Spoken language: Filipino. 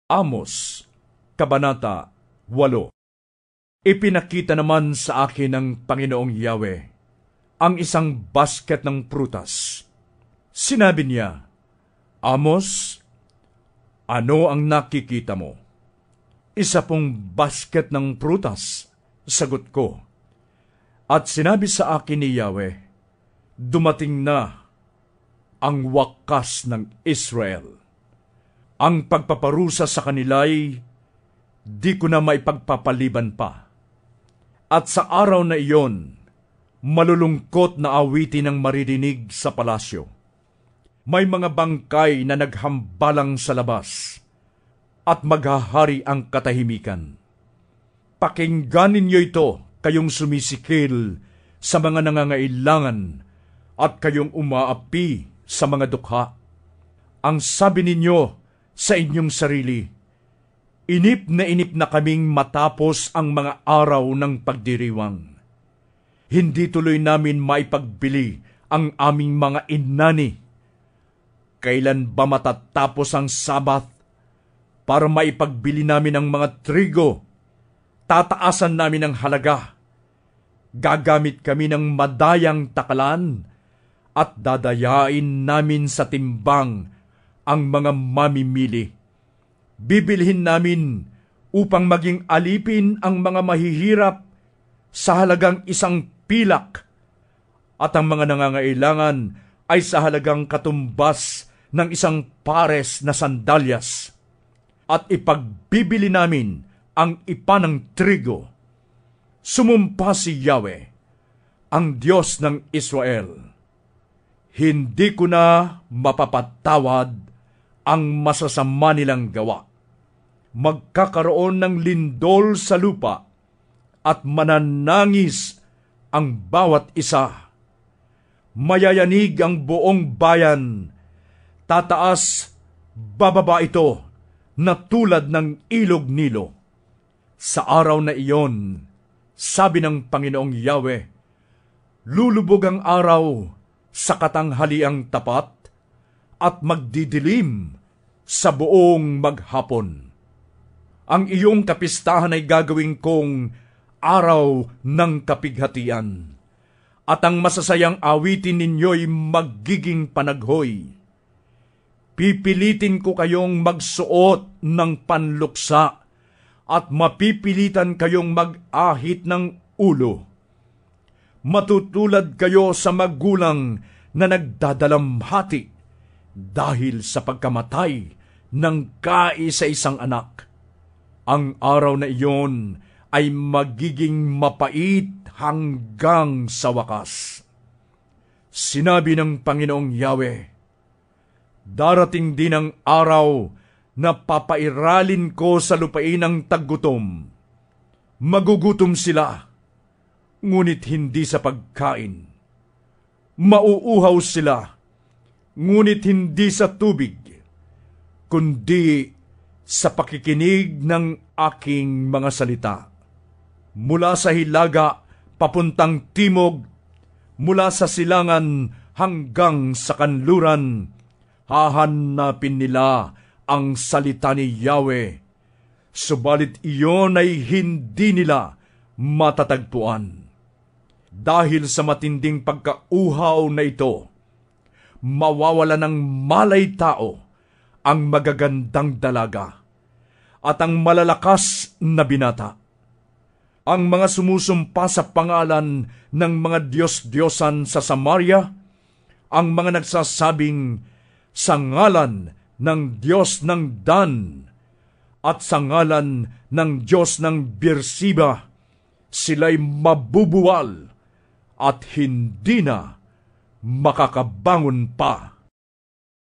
Amos, Kabanata 8. Ipinakita naman sa akin ng Panginoong Yahweh ang isang basket ng prutas. Sinabi niya, Amos, ano ang nakikita mo? Isa pong basket ng prutas, sagot ko. At sinabi sa akin ni Yahweh, dumating na ang wakas ng Israel. Ang pagpaparusa sa kanila'y di ko na maipagpapaliban pa. At sa araw na iyon, malulungkot na awitin ang maririnig sa palasyo. May mga bangkay na naghambalang sa labas, at maghahari ang katahimikan. Pakinggan ninyo ito, kayong sumisikil sa mga nangangailangan, at kayong umaapi sa mga dukha. Ang sabi ninyo sa inyong sarili, inip na kaming matapos ang mga araw ng pagdiriwang. Hindi tuloy namin maipagbili ang aming mga inani. Kailan ba matatapos ang Sabath para maipagbili namin ang mga trigo? Tataasan namin ang halaga. Gagamit kami ng madayang takalan at dadayain namin sa timbang ang mga mamimili. Bibilhin namin upang maging alipin ang mga mahihirap sa halagang 1 pilak at ang mga nangangailangan ay sa halagang katumbas ng 1 pares na sandalyas. At ipagbibili namin ang ipa ng trigo. Sumumpa si Yahweh, ang Diyos ng Israel. Hindi ko na mapapatawad ang masasama nilang gawa. Magkakaroon ng lindol sa lupa at mananangis ang bawat isa. Mayayanig ang buong bayan. Tataas, bababa ito na tulad ng ilog Nilo. Sa araw na iyon, sabi ng Panginoong Yahweh, lulubog ang araw sa katanghaliang tapat at magdidilim sa buong maghapon. Ang iyong kapistahan ay gagawin kong araw ng kapighatian, at ang masasayang awitin ninyo'y magiging panaghoy. Pipilitin ko kayong magsuot ng panluksa, at mapipilitan kayong mag-ahit ng ulo. Matutulad kayo sa magulang na nagdadalamhati dahil sa pagkamatay ng kaisa-isang anak. Ang araw na iyon ay magiging mapait hanggang sa wakas. Sinabi ng Panginoong Yahweh, darating din ang araw na papairalin ko sa lupain ang taggutom. Magugutom sila, ngunit hindi sa pagkain. Mauuhaw sila, ngunit hindi sa tubig, kundi sa pakikinig ng aking mga salita. Mula sa hilaga papuntang timog, mula sa silangan hanggang sa kanluran, hahanapin nila ang salita ni Yahweh, subalit iyon ay hindi nila matatagpuan. Dahil sa matinding pagkauhaw na ito, mawawala ng malay tao ang magagandang dalaga at ang malalakas na binata. Ang mga sumusumpa sa pangalan ng mga Diyos-Diyosan sa Samaria, ang mga nagsasabing sa ngalan ng Diyos ng Dan at sa ngalan ng Diyos ng Beersheba, sila'y mabubuwal at hindi na makakabangon pa.